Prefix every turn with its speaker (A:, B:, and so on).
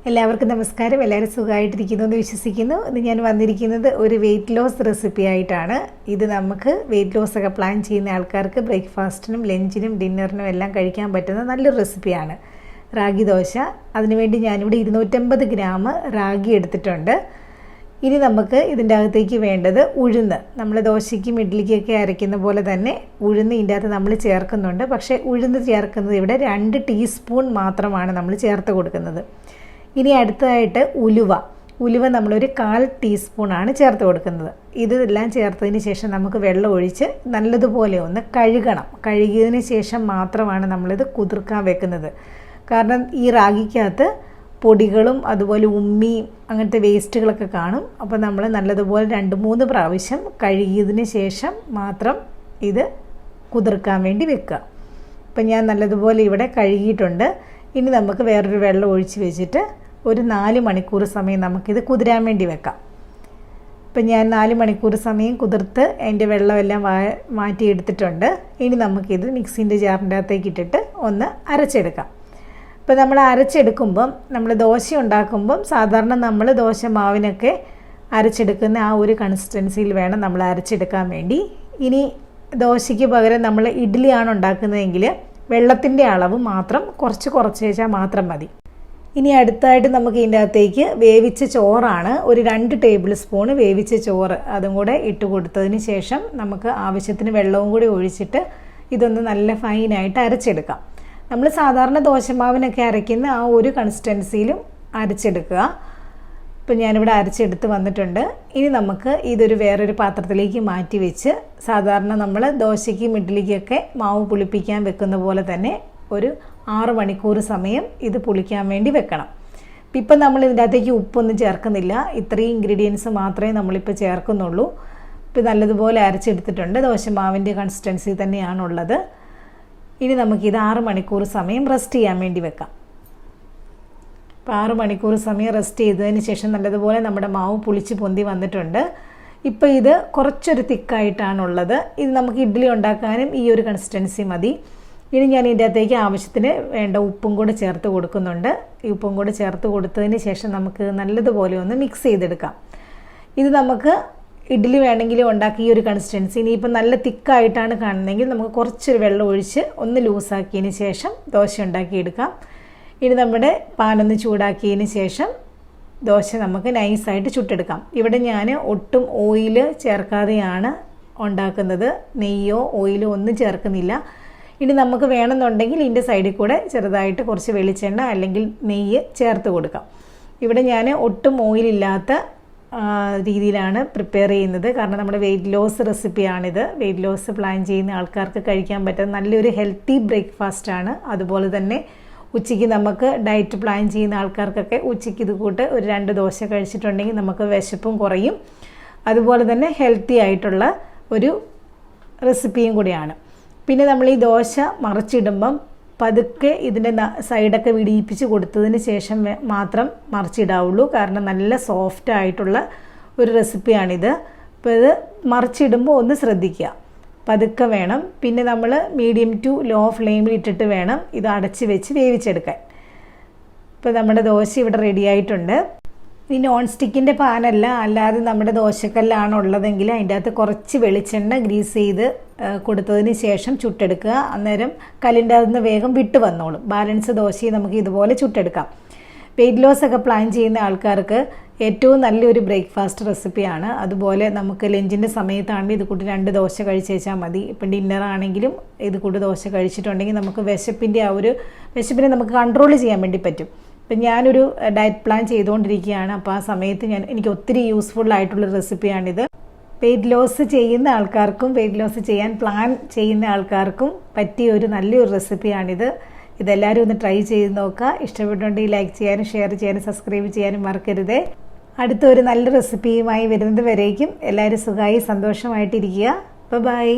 A: എല്ലാവർക്കും നമസ്കാരം. എല്ലാവരും സുഖമായിട്ടിരിക്കുന്നു എന്ന് വിശ്വസിക്കുന്നു. ഇന്ന് ഞാൻ വന്നിരിക്കുന്നത് ഒരു വെയിറ്റ് ലോസ് റെസിപ്പി ആയിട്ടാണ്. ഇത് നമുക്ക് വെയിറ്റ് ലോസ് ഒക്കെ പ്ലാൻ ചെയ്യുന്ന ആൾക്കാർക്ക് ബ്രേക്ക്ഫാസ്റ്റിനും ലഞ്ചിനും ഡിന്നറിനും എല്ലാം കഴിക്കാൻ പറ്റുന്ന നല്ലൊരു റെസിപ്പിയാണ് റാഗി ദോശ. അതിനുവേണ്ടി ഞാനിവിടെ 250 ഗ്രാം റാഗി എടുത്തിട്ടുണ്ട്. ഇനി നമുക്ക് ഇതിൻ്റെ അകത്തേക്ക് വേണ്ടത് ഉഴുന്ന്. നമ്മൾ ദോശയ്ക്കും ഇഡ്ഡലിക്കൊക്കെ അരയ്ക്കുന്ന പോലെ തന്നെ ഉഴുന്ന് ഇതിൻ്റെ അകത്ത് നമ്മൾ ചേർക്കുന്നുണ്ട്. പക്ഷേ ഉഴുന്ന് ചേർക്കുന്നത് ഇവിടെ 2 ടീസ്പൂൺ മാത്രമാണ് നമ്മൾ ചേർത്ത് കൊടുക്കുന്നത്. ഇനി അടുത്തതായിട്ട് ഉലുവ നമ്മളൊരു 1/4 ടീസ്പൂണാണ് ചേർത്ത് കൊടുക്കുന്നത്. ഇതെല്ലാം ചേർത്തതിന് ശേഷം നമുക്ക് വെള്ളം ഒഴിച്ച് നല്ലതുപോലെ ഒന്ന് കഴുകണം. കഴുകിയതിന് ശേഷം മാത്രമാണ് നമ്മളിത് കുതിർക്കാൻ വെക്കുന്നത്. കാരണം ഈ റാഗിക്കകത്ത് പൊടികളും അതുപോലെ ഉമ്മിയും അങ്ങനത്തെ വേസ്റ്റുകളൊക്കെ കാണും. അപ്പോൾ നമ്മൾ നല്ലതുപോലെ 2-3 പ്രാവശ്യം കഴുകിയതിന് ശേഷം മാത്രം ഇത് കുതിർക്കാൻ വേണ്ടി വെക്കുക. അപ്പം ഞാൻ നല്ലതുപോലെ ഇവിടെ കഴുകിയിട്ടുണ്ട്. ഇനി നമുക്ക് വേറൊരു വെള്ളം ഒഴിച്ച് വെച്ചിട്ട് ഒരു 4 മണിക്കൂർ സമയം നമുക്കിത് കുതിരാൻ വേണ്ടി വെക്കാം. ഇപ്പം ഞാൻ 4 മണിക്കൂർ സമയം കുതിർത്ത് അതിൻ്റെ വെള്ളമെല്ലാം മാറ്റിയെടുത്തിട്ടുണ്ട്. ഇനി നമുക്കിത് മിക്സിൻ്റെ ജാറിൻ്റെ അകത്തേക്ക് ഇട്ടിട്ട് ഒന്ന് അരച്ചെടുക്കാം. ഇപ്പോൾ നമ്മൾ അരച്ചെടുക്കുമ്പം നമ്മൾ ദോശ ഉണ്ടാക്കുമ്പം സാധാരണ നമ്മൾ ദോശ മാവിനൊക്കെ അരച്ചെടുക്കുന്ന ആ ഒരു കൺസിസ്റ്റൻസിയിൽ വേണം നമ്മൾ അരച്ചെടുക്കാൻ വേണ്ടി. ഇനി ദോശയ്ക്ക് പകരം നമ്മൾ ഇഡ്ഡലിയാണ് ഉണ്ടാക്കുന്നതെങ്കിൽ വെള്ളത്തിൻ്റെ അളവ് മാത്രം കുറച്ച് വെച്ചാൽ മാത്രം മതി. ഇനി അടുത്തായിട്ട് നമുക്ക് ഇതിൻ്റെ അകത്തേക്ക് വേവിച്ച ചോറാണ്, ഒരു 2 ടേബിൾ സ്പൂൺ വേവിച്ച ചോറ് അതും കൂടെ ഇട്ട് കൊടുത്തതിന് ശേഷം നമുക്ക് ആവശ്യത്തിന് വെള്ളവും കൂടി ഒഴിച്ചിട്ട് ഇതൊന്ന് നല്ല ഫൈനായിട്ട് അരച്ചെടുക്കാം. നമ്മൾ സാധാരണ ദോശമാവിനൊക്കെ അരയ്ക്കുന്ന ആ ഒരു കൺസിസ്റ്റൻസിയിലും അരച്ചെടുക്കുക. ഇപ്പം ഞാനിവിടെ അരച്ചെടുത്ത് വന്നിട്ടുണ്ട്. ഇനി നമുക്ക് ഇതൊരു വേറൊരു പാത്രത്തിലേക്ക് മാറ്റി വെച്ച് സാധാരണ നമ്മൾ ദോശയ്ക്കും ഇഡ്ഡലിക്കൊക്കെ മാവ് പുളിപ്പിക്കാൻ വെക്കുന്ന പോലെ തന്നെ ഒരു 6 മണിക്കൂർ സമയം ഇത് പുളിക്കാൻ വേണ്ടി വെക്കണം. ഇപ്പം നമ്മൾ ഇതിൻ്റെ അകത്തേക്ക് ഉപ്പൊന്നും ചേർക്കുന്നില്ല. ഇത്രയും ഇൻഗ്രീഡിയൻസ് മാത്രമേ നമ്മളിപ്പോൾ ചേർക്കുന്നുള്ളൂ. ഇപ്പം നല്ലതുപോലെ അരച്ചെടുത്തിട്ടുണ്ട്. ദോശമാവിൻ്റെ കൺസിസ്റ്റൻസി തന്നെയാണുള്ളത്. ഇനി നമുക്കിത് 6 മണിക്കൂർ സമയം റെസ്റ്റ് ചെയ്യാൻ വേണ്ടി വെക്കാം. അപ്പോൾ 6 മണിക്കൂർ സമയം റെസ്റ്റ് ചെയ്തതിന് ശേഷം നല്ലതുപോലെ നമ്മുടെ മാവ് പുളിച്ച് പൊന്തി വന്നിട്ടുണ്ട്. ഇപ്പോൾ ഇത് കുറച്ചൊരു തിക്കായിട്ടാണുള്ളത്. ഇത് നമുക്ക് ഇഡ്ഡലി ഉണ്ടാക്കാനും ഈ ഒരു കൺസിസ്റ്റൻസി മതി. ഇനി ഞാൻ ഇതിൻ്റെ അകത്തേക്ക് ആവശ്യത്തിന് വേണ്ട ഉപ്പും കൂടെ ചേർത്ത് കൊടുക്കുന്നുണ്ട്. ഈ ഉപ്പും കൂടെ ചേർത്ത് കൊടുത്തതിന് ശേഷം നമുക്ക് നല്ലതുപോലെ ഒന്ന് മിക്സ് ചെയ്തെടുക്കാം. ഇത് നമുക്ക് ഇഡ്ഡലി വേണമെങ്കിൽ ഉണ്ടാക്കി ഈ ഒരു കൺസിസ്റ്റൻസി. ഇനിയിപ്പോൾ നല്ല തിക്കായിട്ടാണ് കാണുന്നതെങ്കിൽ നമുക്ക് കുറച്ചൊരു വെള്ളം ഒഴിച്ച് ഒന്ന് ലൂസാക്കിയതിന് ശേഷം ദോശ ഉണ്ടാക്കിയെടുക്കാം. ഇനി നമ്മുടെ പാനൊന്ന് ചൂടാക്കിയതിന് ശേഷം ദോശ നമുക്ക് നൈസായിട്ട് ചുട്ടെടുക്കാം. ഇവിടെ ഞാൻ ഒട്ടും ഓയിൽ ചേർക്കാതെയാണ് ഉണ്ടാക്കുന്നത്. നെയ്യോ ഓയിലോ ഒന്നും ചേർക്കുന്നില്ല. ഇനി നമുക്ക് വേണമെന്നുണ്ടെങ്കിൽ ഇതിൻ്റെ സൈഡിൽ കൂടെ ചെറുതായിട്ട് കുറച്ച് വെളിച്ചെണ്ണ അല്ലെങ്കിൽ നെയ്യ് ചേർത്ത് കൊടുക്കാം. ഇവിടെ ഞാൻ ഒട്ടും ഓയിലില്ലാത്ത രീതിയിലാണ് പ്രിപ്പയർ ചെയ്യുന്നത്. കാരണം നമ്മുടെ വെയിറ്റ് ലോസ് റെസിപ്പിയാണിത്. വെയിറ്റ് ലോസ് പ്ലാൻ ചെയ്യുന്ന ആൾക്കാർക്ക് കഴിക്കാൻ പറ്റുന്ന നല്ലൊരു ഹെൽത്തി ബ്രേക്ക്ഫാസ്റ്റാണ്. അതുപോലെ തന്നെ ഉച്ചയ്ക്ക് നമുക്ക് ഡയറ്റ് പ്ലാൻ ചെയ്യുന്ന ആൾക്കാർക്കൊക്കെ ഉച്ചയ്ക്ക് ഇത് കൂട്ട് ഒരു 2 ദോശ കഴിച്ചിട്ടുണ്ടെങ്കിൽ നമുക്ക് വിശപ്പും കുറയും. അതുപോലെ തന്നെ ഹെൽത്തി ആയിട്ടുള്ള ഒരു റെസിപ്പിയും കൂടിയാണ്. പിന്നെ നമ്മൾ ഈ ദോശ മറിച്ചിടുമ്പം പതുക്കെ ഇതിൻ്റെ സൈഡൊക്കെ വിടിയിപ്പിച്ച് കൊടുത്തതിന് ശേഷം മാത്രം മറിച്ചിടാവുള്ളൂ. കാരണം നല്ല സോഫ്റ്റ് ആയിട്ടുള്ള ഒരു റെസിപ്പിയാണിത്. അപ്പോൾ ഇത് മറിച്ചിടുമ്പോൾ ഒന്ന് ശ്രദ്ധിക്കുക, പതുക്കെ വേണം. പിന്നെ നമ്മൾ മീഡിയം ടു ലോ ഫ്ലെയിമിൽ ഇട്ടിട്ട് വേണം ഇത് അടച്ച് വെച്ച് വേവിച്ചെടുക്കാൻ. ഇപ്പോൾ നമ്മുടെ ദോശ ഇവിടെ റെഡി ആയിട്ടുണ്ട്. ഈ നോൺ സ്റ്റിക്കിൻ്റെ പാനല്ല, അല്ലാതെ നമ്മുടെ ദോശക്കല്ലാണ് ഉള്ളതെങ്കിൽ അതിൻ്റെ അകത്ത് കുറച്ച് വെളിച്ചെണ്ണ ഗ്രീസ് ചെയ്ത് കൊടുത്തതിന് ശേഷം ചുട്ടെടുക്കുക. അന്നേരം കല്ലിൻ്റെ അകത്ത് നിന്ന് വേഗം വിട്ട് വന്നോളും. ബാലൻസ് ദോശയും നമുക്ക് ഇതുപോലെ ചുട്ടെടുക്കാം. വെയിറ്റ് ലോസ് ഒക്കെ പ്ലാൻ ചെയ്യുന്ന ആൾക്കാർക്ക് ഏറ്റവും നല്ലൊരു ബ്രേക്ക്ഫാസ്റ്റ് റെസിപ്പിയാണ്. അതുപോലെ നമുക്ക് ലഞ്ചിൻ്റെ സമയത്താണെങ്കിൽ ഇത് കൂട്ടി 2 ദോശ കഴിച്ച് വെച്ചാൽ മതി. ഇപ്പം ഡിന്നറാണെങ്കിലും ഇത് കൂട്ടി ദോശ കഴിച്ചിട്ടുണ്ടെങ്കിൽ നമുക്ക് വിശപ്പിനെ നമുക്ക് കൺട്രോൾ ചെയ്യാൻ വേണ്ടി പറ്റും. ഇപ്പം ഞാനൊരു ഡയറ്റ് പ്ലാൻ ചെയ്തുകൊണ്ടിരിക്കുകയാണ്. അപ്പോൾ ആ സമയത്ത് എനിക്ക് ഒത്തിരി യൂസ്ഫുൾ ആയിട്ടുള്ള റെസിപ്പിയാണിത്. വെയിറ്റ് ലോസ് ചെയ്യുന്ന ആൾക്കാർക്കും വെയിറ്റ് ലോസ് ചെയ്യാൻ പ്ലാൻ ചെയ്യുന്ന ആൾക്കാർക്കും പറ്റിയ ഒരു നല്ലൊരു റെസിപ്പിയാണിത്. ഇതെല്ലാവരും ഒന്ന് ട്രൈ ചെയ്ത് നോക്കുക. ഇഷ്ടപ്പെട്ടുണ്ടെങ്കിൽ ലൈക്ക് ചെയ്യാനും ഷെയർ ചെയ്യാനും സബ്സ്ക്രൈബ് ചെയ്യാനും മറക്കരുത്. അടുത്തൊരു നല്ല റെസിപ്പിയുമായി വരുന്നത് വരേക്കും എല്ലാവരും സുഖമായി സന്തോഷമായിട്ടിരിക്കുക. ബൈ.